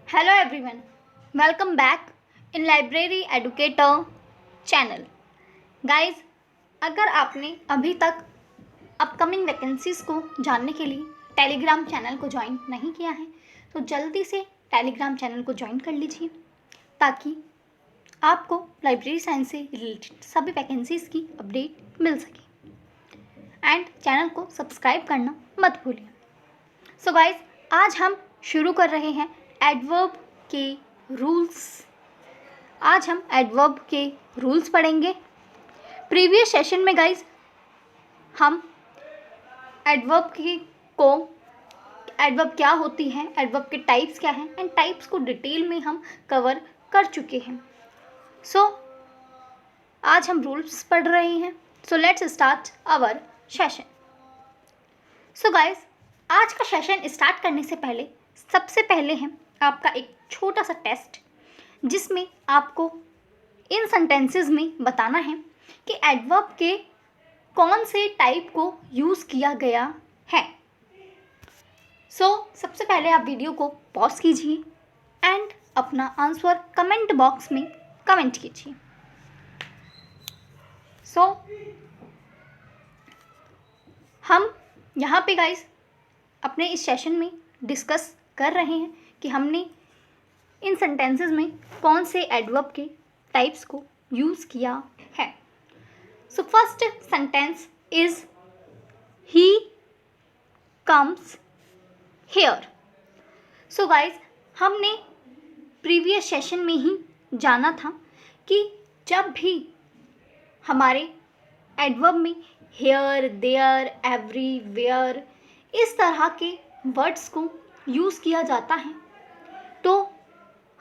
Hello everyone, welcome back in Library Educator channel. Guys, अगर आपने अभी तक अपकमिंग वैकेंसीज़ को जानने के लिए टेलीग्राम चैनल को ज्वाइन नहीं किया है तो जल्दी से टेलीग्राम चैनल को ज्वाइन कर लीजिए ताकि आपको लाइब्रेरी साइंस से रिलेटेड सभी वैकेंसीज़ की अपडेट मिल सके। एंड चैनल को सब्सक्राइब करना मत भूलिए। सो गाइस, आज हम शुरू कर रहे हैं एडवर्ब के रूल्स। आज हम एडवर्ब के रूल्स पढ़ेंगे। प्रीवियस सेशन में गाइस हम एडवर्ब क्या होती है, एडवर्ब के टाइप्स क्या हैं एंड टाइप्स को डिटेल में हम कवर कर चुके हैं। सो आज हम रूल्स पढ़ रहे हैं। So let's start our session. So guys, आज का सेशन स्टार्ट करने से पहले सबसे पहले है आपका एक छोटा सा टेस्ट जिसमें आपको इन सेंटेंसेस में बताना है कि एडवर्ब के कौन से टाइप को यूज़ किया गया है। सो सबसे पहले आप वीडियो को पॉज कीजिए एंड अपना आंसर कमेंट बॉक्स में कमेंट कीजिए। सो हम यहाँ पे गाइस अपने इस सेशन में डिस्कस कर रहे हैं कि हमने इन सेंटेंसेस में कौन से एडवर्ब के टाइप्स को यूज़ किया है। So first sentence is he comes here. So guys, हमने प्रीवियस सेशन में ही जाना था कि जब भी हमारे एडवर्ब में हियर, देयर, एवरीवेयर इस तरह के वर्ड्स को यूज़ किया जाता है तो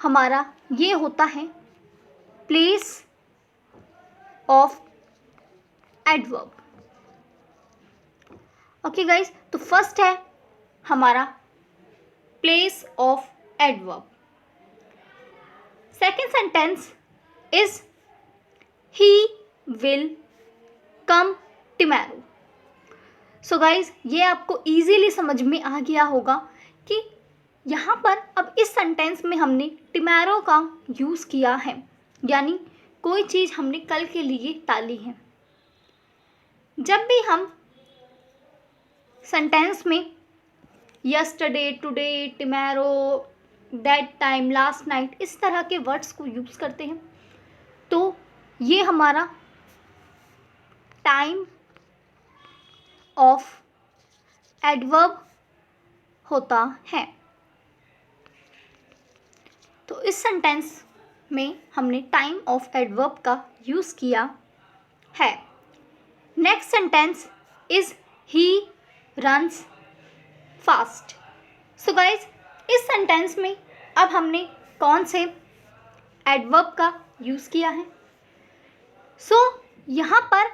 हमारा ये होता है place of adverb. Okay guys, तो फर्स्ट है हमारा place of adverb. Second sentence is he will come tomorrow. So guys, ये आपको इजीली समझ में आ गया होगा कि यहाँ पर अब इस सेंटेंस में हमने टुमारो का यूज़ किया है, यानी कोई चीज़ हमने कल के लिए टाली है। जब भी हम सेंटेंस में yesterday, today, tomorrow, that time, last night इस तरह के वर्ड्स को यूज़ करते हैं तो ये हमारा टाइम ऑफ एडवर्ब होता है। तो इस सेंटेंस में हमने टाइम ऑफ एडवर्ब का यूज़ किया है। Next sentence is he runs fast. So guys, इस सेंटेंस में अब हमने कौन से एडवर्ब का यूज़ किया है। सो यहाँ पर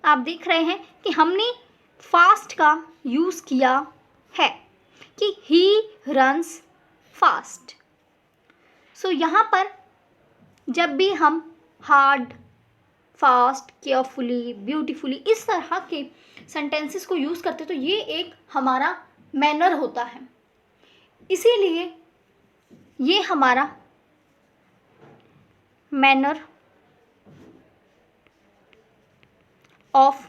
आप देख रहे हैं कि हमने फास्ट का यूज़ किया है कि ही रन्स फास्ट। सो यहाँ पर जब भी हम हार्ड, फास्ट, केयरफुली, ब्यूटीफुली इस तरह के सेंटेंसेस को यूज़ करते तो ये एक हमारा मैनर होता है, इसीलिए ये हमारा मैनर ऑफ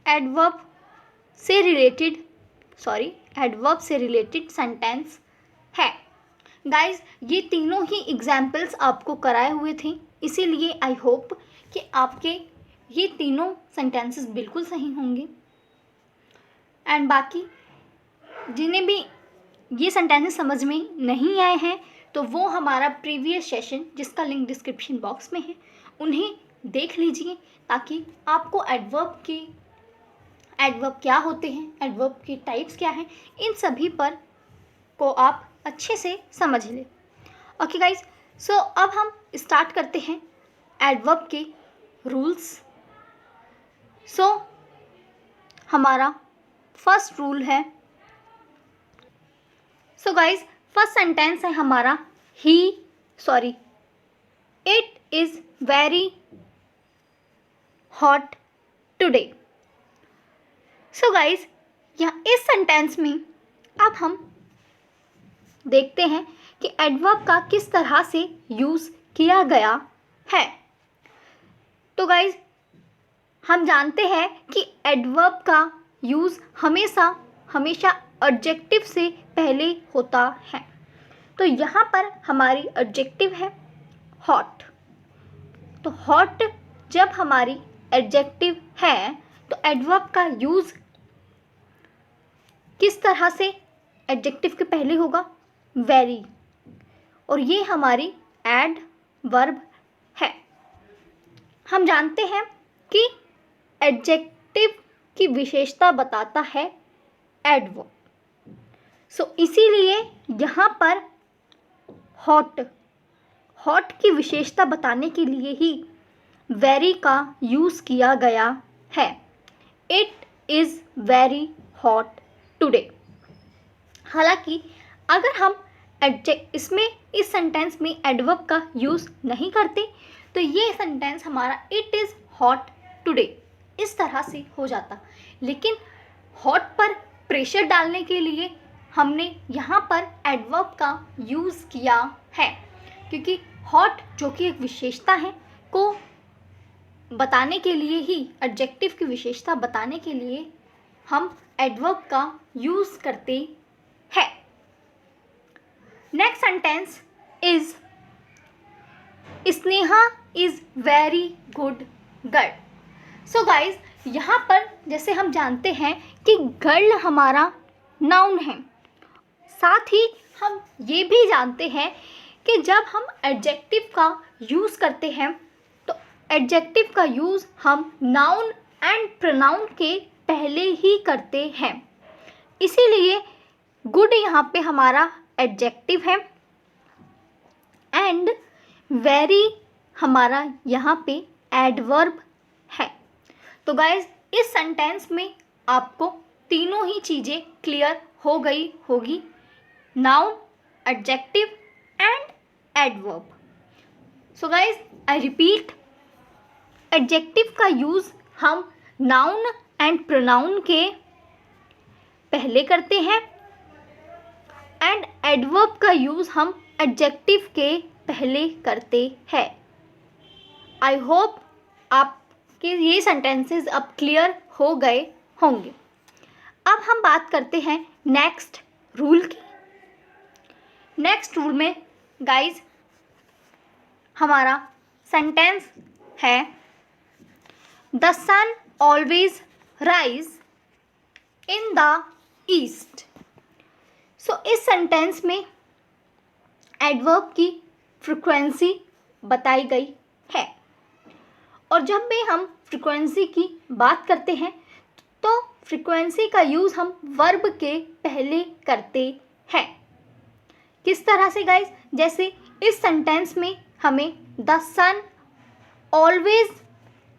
एडवर्ब से रिलेटेड सेंटेंस है। गाइज, ये तीनों ही एग्जाम्पल्स आपको कराए हुए थे, इसीलिए आई होप कि आपके ये तीनों सेंटेंसेस बिल्कुल सही होंगे। एंड बाकी जिन्हें भी ये सेंटेंसेस समझ में नहीं आए हैं तो वो हमारा प्रीवियस सेशन जिसका लिंक डिस्क्रिप्शन बॉक्स में है उन्हें देख लीजिए ताकि आपको एडवर्ब क्या होते हैं, एडवर्ब के टाइप्स क्या हैं, इन सभी पर को आप अच्छे से समझ लें। ओके गाइज, सो अब हम स्टार्ट करते हैं एडवर्ब के रूल्स। सो हमारा फर्स्ट रूल है, सो गाइज फर्स्ट सेंटेंस है हमारा it is very hot today. So guys, यहाँ इस सेंटेंस में अब हम देखते हैं कि एडवर्ब का किस तरह से यूज़ किया गया है। तो गाइज हम जानते हैं कि एडवर्ब का यूज़ हमेशा एडजेक्टिव से पहले होता है। तो यहाँ पर हमारी एडजेक्टिव है हॉट। तो हॉट जब हमारी एडजेक्टिव है तो एडवर्ब का यूज़ किस तरह से एडजेक्टिव के पहले होगा, वेरी, और ये हमारी एडवर्ब है। हम जानते हैं कि एडजेक्टिव की विशेषता बताता है एडवर्ब। सो इसीलिए यहाँ पर हॉट की विशेषता बताने के लिए ही वेरी का यूज़ किया गया है। It is very hot today. हालांकि अगर हम इस सेंटेंस में एडवर्ब का यूज़ नहीं करते तो ये सेंटेंस हमारा इट इज़ हॉट टुडे इस तरह से हो जाता। लेकिन हॉट पर प्रेशर डालने के लिए हमने यहाँ पर एडवर्ब का यूज़ किया है, क्योंकि हॉट जो कि एक विशेषता है को बताने के लिए ही, एडजेक्टिव की विशेषता बताने के लिए हम एडवर्ब का यूज़ करते हैं। Next sentence is Sneha is very good girl. So guys यहाँ पर जैसे हम जानते हैं कि गर्ल हमारा नाउन है, साथ ही हम ये भी जानते हैं कि जब हम एडजेक्टिव का यूज़ करते हैं तो एडजेक्टिव का यूज़ हम नाउन एंड प्रोनाउन के पहले ही करते हैं। इसीलिए गुड यहाँ पे हमारा एडजेक्टिव है एंड वेरी हमारा यहाँ पे एडवर्ब है। तो गाइज इस सेंटेंस में आपको तीनों ही चीज़ें क्लियर हो गई होगी, noun, adjective and adverb. So guys I repeat, adjective का यूज़ हम नाउन एंड प्रोनाउन के पहले करते हैं एंड एडवर्ब का यूज़ हम एडजेक्टिव के पहले करते हैं। आई होप आपके ये सेंटेंसेस अब क्लियर हो गए होंगे। अब हम बात करते हैं नेक्स्ट रूल की। नेक्स्ट रूल में गाइज हमारा सेंटेंस है the sun always rise in the east. So इस सेंटेंस में एडवर्ब की फ्रीक्वेंसी बताई गई है, और जब भी हम फ्रीक्वेंसी की बात करते हैं तो फ्रीक्वेंसी का यूज़ हम वर्ब के पहले करते हैं। किस तरह से गाइज, जैसे इस सेंटेंस में हमें the sun always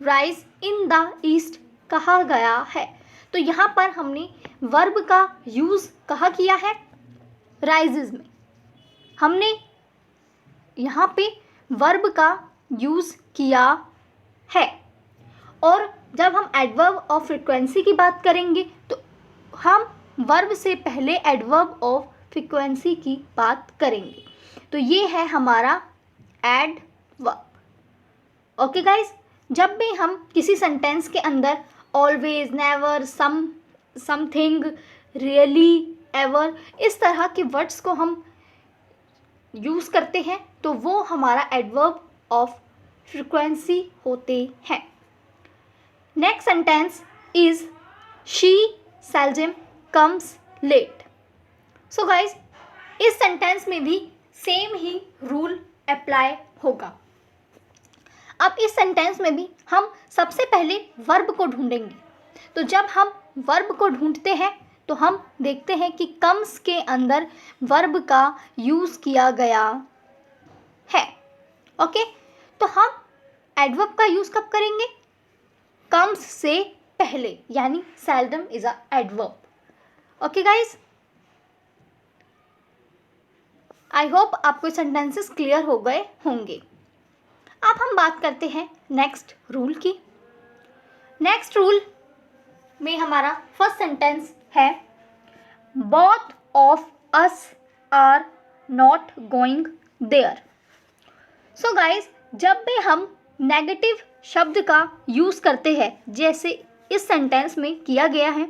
rise in the east कहा गया है, तो यहाँ पर हमने वर्ब का यूज़ कहाँ किया है, राइजेज में। हमने यहाँ पे वर्ब का यूज़ किया है, और जब हम एडवर्ब ऑफ फ्रीक्वेंसी की बात करेंगे तो हम वर्ब से पहले एडवर्ब ऑफ फ्रीक्वेंसी की बात करेंगे। तो ये है हमारा एडवर्ब। ओके गाइज, जब भी हम किसी सेंटेंस के अंदर always, never, something, really, ever इस तरह के वर्ड्स को हम यूज़ करते हैं तो वो हमारा एडवर्ब ऑफ फ्रीक्वेंसी होते हैं। Next sentence is she seldom comes late. So guys इस सेंटेंस में भी सेम ही रूल अप्लाई होगा। अब इस सेंटेंस में भी हम सबसे पहले वर्ब को ढूंढेंगे। तो जब हम वर्ब को ढूंढते हैं तो हम देखते हैं कि कम्स के अंदर वर्ब का यूज़ किया गया है। ओके, तो हम एडवर्ब का यूज़ कब करेंगे, कम्स से पहले, यानी seldom is a adverb. Okay guys, I hope आपको सेंटेंसेस क्लियर हो गए होंगे। अब हम बात करते हैं नेक्स्ट रूल की। नेक्स्ट रूल में हमारा फर्स्ट सेंटेंस है both of us are not going there. So guys, जब भी हम नेगेटिव शब्द का यूज़ करते हैं, जैसे इस सेंटेंस में किया गया है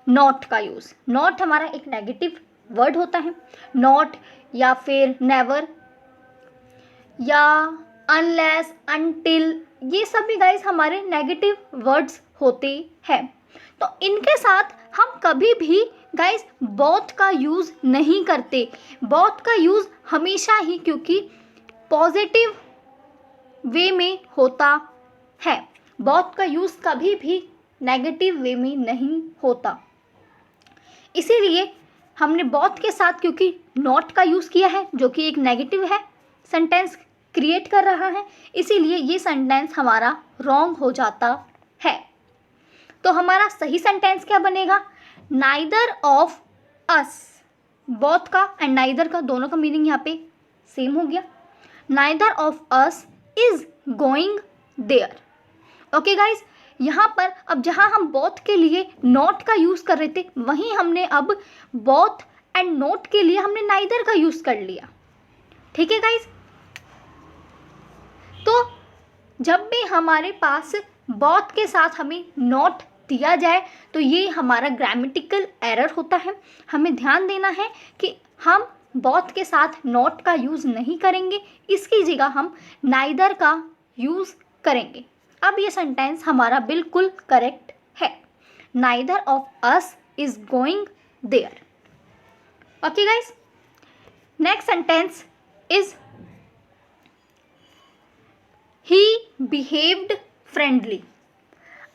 नॉट का यूज़। नॉट हमारा एक नेगेटिव वर्ड होता है। नॉट या फिर नेवर या अनलेस, अनटिल, ये सभी गाइज हमारे नेगेटिव वर्ड्स होते हैं। तो इनके साथ हम कभी भी गाइज बोथ का यूज़ नहीं करते। बोथ का यूज़ हमेशा ही क्योंकि पॉजिटिव वे में होता है। बोथ का यूज़ कभी भी नेगेटिव वे में नहीं होता। इसीलिए हमने बोथ के साथ क्योंकि नॉट का यूज़ किया है जो कि एक नेगेटिव है, सेंटेंस क्रिएट कर रहा है, इसीलिए ये सेंटेंस हमारा रॉन्ग हो जाता है। तो हमारा सही सेंटेंस क्या बनेगा? Neither of us. बोथ का एंड नाइदर का दोनों का मीनिंग यहाँ पे सेम हो गया। Neither of us is going there. Okay guys, यहाँ पर अब जहाँ हम बोथ के लिए नॉट का यूज़ कर रहे थे, वहीं हमने अब बोथ एंड नॉट के लिए हमने नाइदर का यूज़ कर लिया। ठीक है गाइज, तो जब भी हमारे पास बोथ के साथ हमें नॉट दिया जाए तो ये हमारा ग्रामेटिकल एरर होता है। हमें ध्यान देना है कि हम बोथ के साथ नॉट का यूज़ नहीं करेंगे, इसकी जगह हम नाइदर का यूज़ करेंगे। अब ये सेंटेंस हमारा बिल्कुल करेक्ट है। Neither of us is going there. Okay guys, next sentence is he behaved friendly.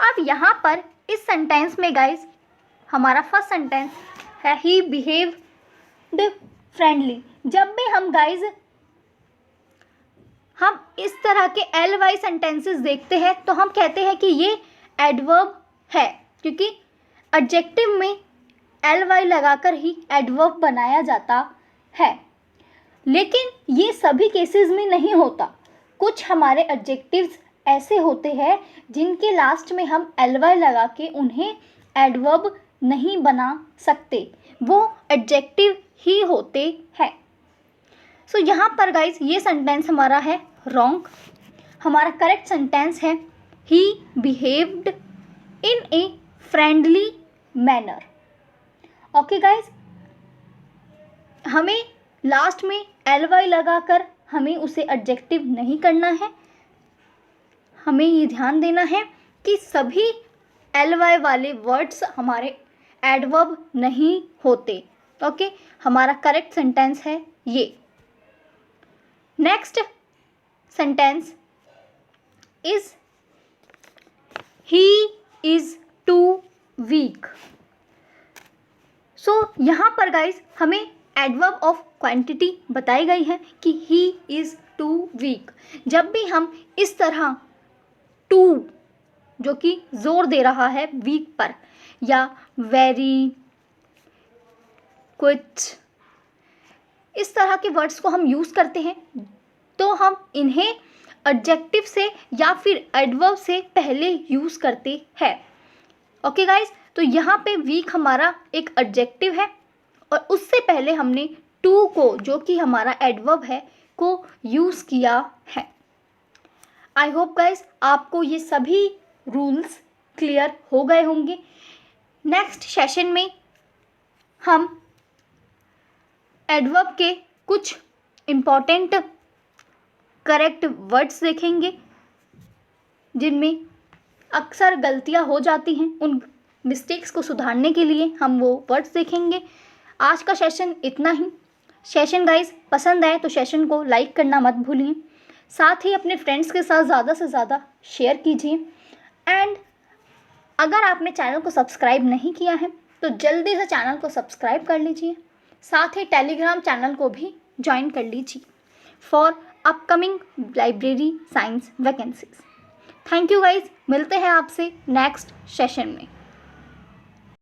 अब यहाँ पर इस सेंटेंस में गाइस हमारा फर्स्ट सेंटेंस है ही बिहेव्ड फ्रेंडली। जब भी हम गाइस हम इस तरह के एल वाई सेंटेंसेस देखते हैं तो हम कहते हैं कि ये एडवर्ब है, क्योंकि एडजेक्टिव में एल वाई लगाकर ही एडवर्ब बनाया जाता है। लेकिन ये सभी केसेस में नहीं होता। कुछ हमारे एडजेक्टिव्स ऐसे होते हैं जिनके लास्ट में हम एल वाई लगा के उन्हें एडवर्ब नहीं बना सकते, वो एडजेक्टिव ही होते हैं। सो यहाँ पर गाइज ये सेंटेंस हमारा है रॉन्ग। हमारा करेक्ट सेंटेंस है he behaved in a friendly manner. Okay guys, हमें लास्ट में एल वाई लगाकर हमें उसे एडजेक्टिव नहीं करना है। हमें ये ध्यान देना है कि सभी एल वाई वाले वर्ड्स हमारे एडवर्ब नहीं होते। ओके, हमारा करेक्ट सेंटेंस है ये। Next sentence is he is too weak. So यहाँ पर गाइज हमें एडवर्ब ऑफ क्वांटिटी बताई गई है कि ही इज टू वीक। जब भी हम इस तरह टू जो कि जोर दे रहा है वीक पर, या वेरी, कुछ, इस तरह के वर्ड्स को हम यूज़ करते हैं तो हम इन्हें एडजेक्टिव से या फिर एडवर्ब से पहले यूज़ करते हैं। ओके गाइज, तो यहाँ पे वीक हमारा एक एडजेक्टिव है और उससे पहले हमने टू को, जो कि हमारा एडवर्ब है, को यूज़ किया है। आई होप गाइज आपको ये सभी रूल्स क्लियर हो गए होंगे। नेक्स्ट सेशन में हम एडवर्ब के कुछ इम्पॉर्टेंट करेक्ट वर्ड्स देखेंगे जिनमें अक्सर गलतियां हो जाती हैं। उन मिस्टेक्स को सुधारने के लिए हम वो वर्ड्स देखेंगे। आज का सेशन इतना ही। सेशन गाइस पसंद आए तो सेशन को लाइक करना मत भूलिए, साथ ही अपने फ्रेंड्स के साथ ज़्यादा से ज़्यादा शेयर कीजिए। एंड अगर आपने चैनल को सब्सक्राइब नहीं किया है तो जल्दी से चैनल को सब्सक्राइब कर लीजिए, साथ ही टेलीग्राम चैनल को भी ज्वाइन कर लीजिए for upcoming library science vacancies. Thank you guys, मिलते हैं आपसे नेक्स्ट सेशन में।